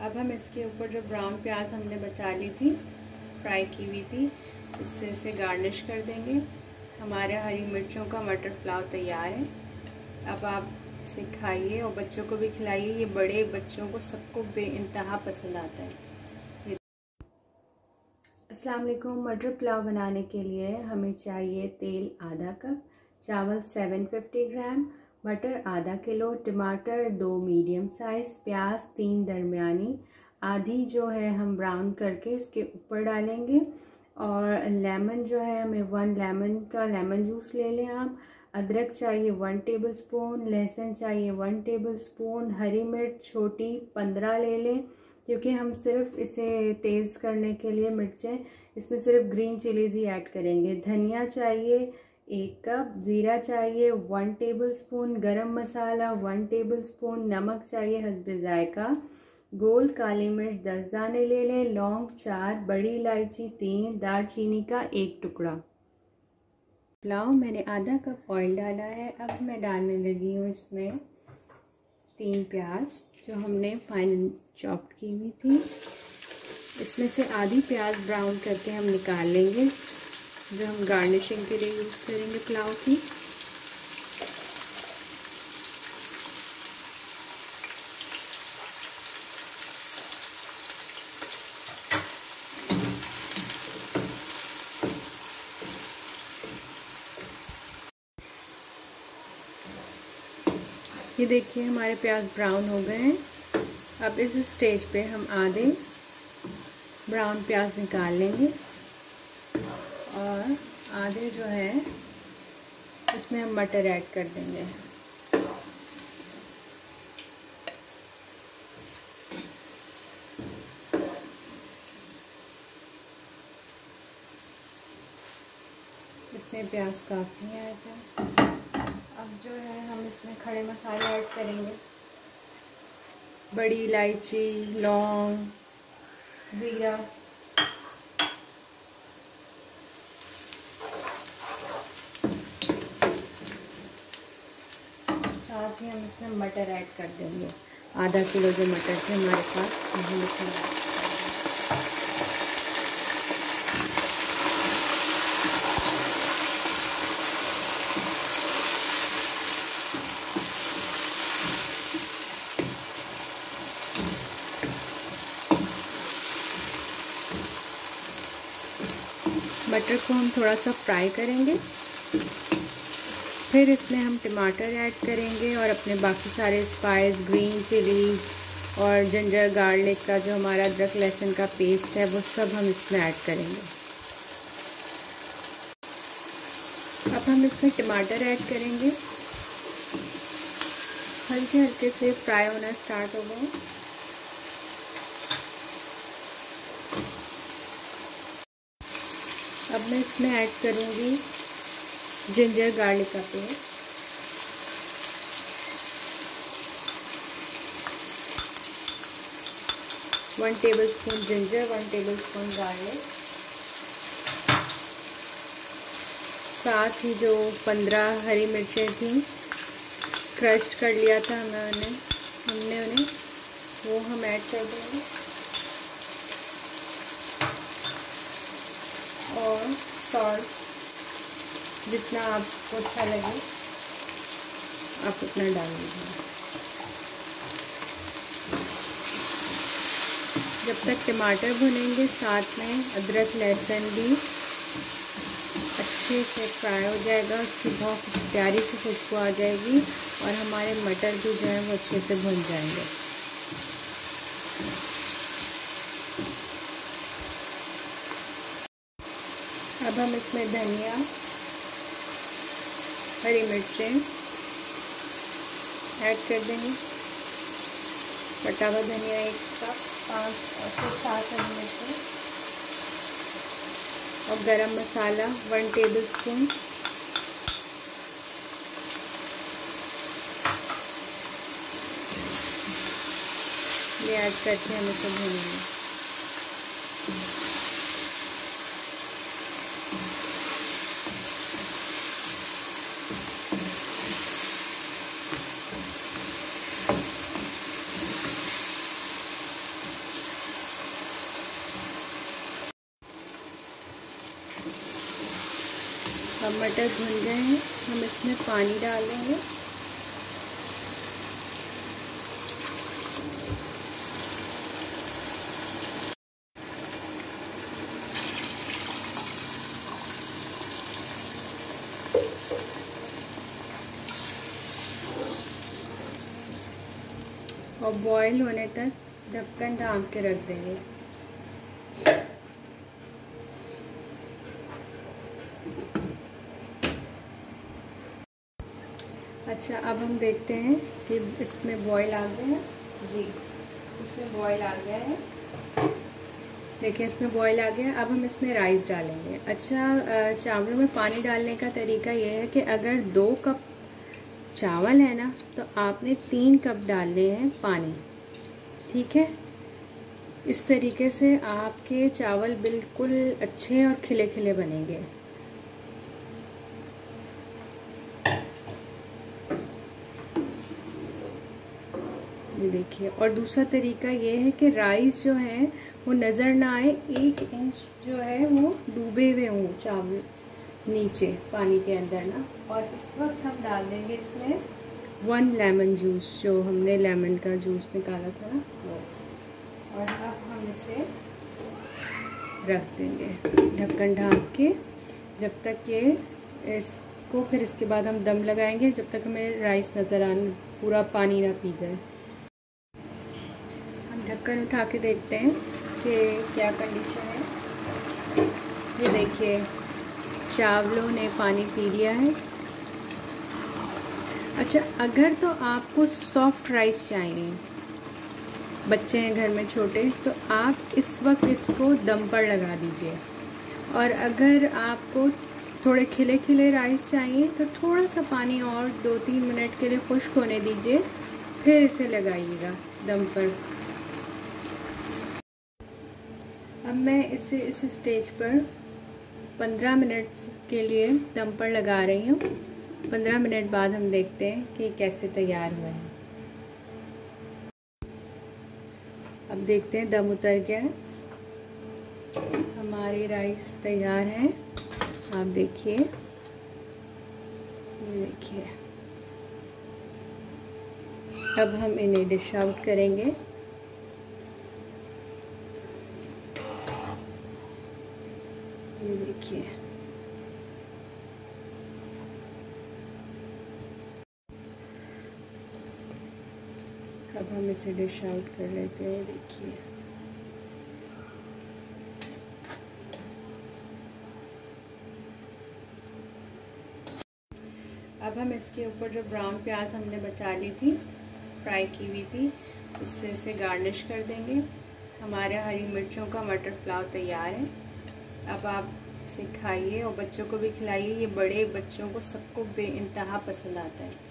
अब हम इसके ऊपर जो ब्राउन प्याज हमने बचा ली थी, फ्राई की हुई थी, इससे इसे गार्निश कर देंगे। हमारे हरी मिर्चों का मटर पुलाव तैयार है। अब आप इसे खाइए और बच्चों को भी खिलाइए। ये बड़े बच्चों को सबको बेइंतहा पसंद आता है। अस्सलाम वालेकुम। मटर पुलाव बनाने के लिए हमें चाहिए तेल आधा कप, चावल 750 ग्राम, मटर आधा किलो, टमाटर 2 मीडियम साइज़, प्याज 3 दरमियानी, आधी जो है हम ब्राउन करके इसके ऊपर डालेंगे। और लेमन जो है हमें 1 लेमन का लेमन जूस ले लें आप। अदरक चाहिए 1 टेबलस्पून, लहसुन चाहिए 1 टेबलस्पून, हरी मिर्च छोटी 15 ले लें, क्योंकि हम सिर्फ इसे तेज़ करने के लिए मिर्चें इसमें सिर्फ ग्रीन चिलीज़ ही ऐड करेंगे। धनिया चाहिए 1 कप, ज़ीरा चाहिए 1 टेबलस्पून, गरम मसाला 1 टेबलस्पून, नमक चाहिए हस्बे जायका, गोल काली मिर्च 10 दाने ले लें, लौंग 4, बड़ी इलायची 3, दालचीनी का 1 टुकड़ा। पुलाव मैंने आधा कप ऑयल डाला है। अब मैं डालने लगी हूँ इसमें 3 प्याज जो हमने फाइन चॉप की हुई थी। इसमें से आधी प्याज ब्राउन करके हम निकाल लेंगे, जो हम गार्निशिंग के लिए यूज़ करेंगे पुलाव की। ये देखिए हमारे प्याज ब्राउन हो गए हैं। अब इस स्टेज पे हम आधे ब्राउन प्याज निकाल लेंगे और आधे जो है इसमें हम मटर ऐड कर देंगे। इसमें प्याज काफ़ी आया था। अब जो है हम इसमें खड़े मसाले ऐड करेंगे। बड़ी इलायची, लौंग, ज़ीरा, साथ ही हम इसमें मटर ऐड कर देंगे। आधा किलो जो मटर थे हमारे पास, हम इसमें मटर को हम थोड़ा सा फ्राई करेंगे। फिर इसमें हम टमाटर ऐड करेंगे और अपने बाकी सारे स्पाइस, ग्रीन चिलीज़ और जिंजर गार्लिक का जो हमारा अदरक लहसुन का पेस्ट है वो सब हम इसमें ऐड करेंगे। अब हम इसमें टमाटर ऐड करेंगे। हल्के हल्के से फ्राई होना स्टार्ट हो गए। अब मैं इसमें ऐड करूँगी जिंजर गार्लिक का paste, one tablespoon ginger, 1 tablespoon garlic, साथ ही जो 15 हरी मिर्चें थी क्रश्ड कर लिया था हमने उन्हें वो हम ऐड कर देंगे। और सॉल्ट जितना आपको अच्छा लगे आप उतना डाल दीजिए। जब तक टमाटर भुनेंगे साथ में अदरक लहसुन भी अच्छे से फ्राई हो जाएगा, उसकी बहुत प्यारी सी खुशबू आ जाएगी और हमारे मटर भी जो है वो अच्छे से भुन जाएंगे। अब हम इसमें धनिया, हरी मिर्चें ऐड कर देंगे। कटा हुआ धनिया 1 कप, 5 से 7 हरी मिर्चें और गरम मसाला 1 टेबलस्पून, ये ऐड करके हम इसे भूनेंगे। अब मटर भुन गए हैं, हम इसमें पानी डाल देंगे। और बॉईल होने तक ढक्कन ढाँप के रख देंगे। अच्छा, अब हम देखते हैं कि इसमें बॉईल आ गया है। जी, इसमें बॉईल आ गया है। देखिए, इसमें बॉईल आ गया। अब हम इसमें राइस डालेंगे। अच्छा, चावलों में पानी डालने का तरीका ये है कि अगर 2 कप चावल है ना, तो आपने 3 कप डालने हैं पानी। ठीक है, इस तरीके से आपके चावल बिल्कुल अच्छे और खिले खिले बनेंगे। ये देखिए। और दूसरा तरीका ये है कि राइस जो है वो नज़र ना आए, 1 इंच जो है वो डूबे हुए हों चावल नीचे पानी के अंदर ना। और इस वक्त हम डाल देंगे इसमें 1 लेमन जूस, जो हमने लेमन का जूस निकाला था ना वो। और अब हम इसे रख देंगे ढक्कन ढाँप के, जब तक ये इसको, फिर इसके बाद हम दम लगाएंगे जब तक हमें राइस नज़र आने, पूरा पानी ना पी जाए। हम ढक्कन उठा के देखते हैं कि क्या कंडीशन है। ये देखिए, चावलों ने पानी पी लिया है। अच्छा, अगर तो आपको सॉफ्ट राइस चाहिए, बच्चे हैं घर में छोटे, तो आप इस वक्त इसको दम पर लगा दीजिए। और अगर आपको थोड़े खिले खिले राइस चाहिए तो थोड़ा सा पानी और 2-3 मिनट के लिए खुश्क होने दीजिए, फिर इसे लगाइएगा दम पर। अब मैं इसे इस स्टेज पर 15 मिनट के लिए दम पर लगा रही हूँ। 15 मिनट बाद हम देखते हैं कि कैसे तैयार हुआ है। अब देखते हैं, दम उतर गया है, हमारी राइस तैयार है। आप देखिए, ये देखिए। अब हम इन्हें डिश आउट करेंगे। ये देखिए, अब हम इसे डिश आउट कर लेते हैं। देखिए, अब हम इसके ऊपर जो ब्राउन प्याज हमने बचा ली थी, फ्राई की हुई थी, उससे इसे गार्निश कर देंगे। हमारे हरी मिर्चों का मटर पुलाव तैयार है। अब आप इसे खाइए और बच्चों को भी खिलाइए। ये बड़े बच्चों को सबको बेइंतहा पसंद आता है।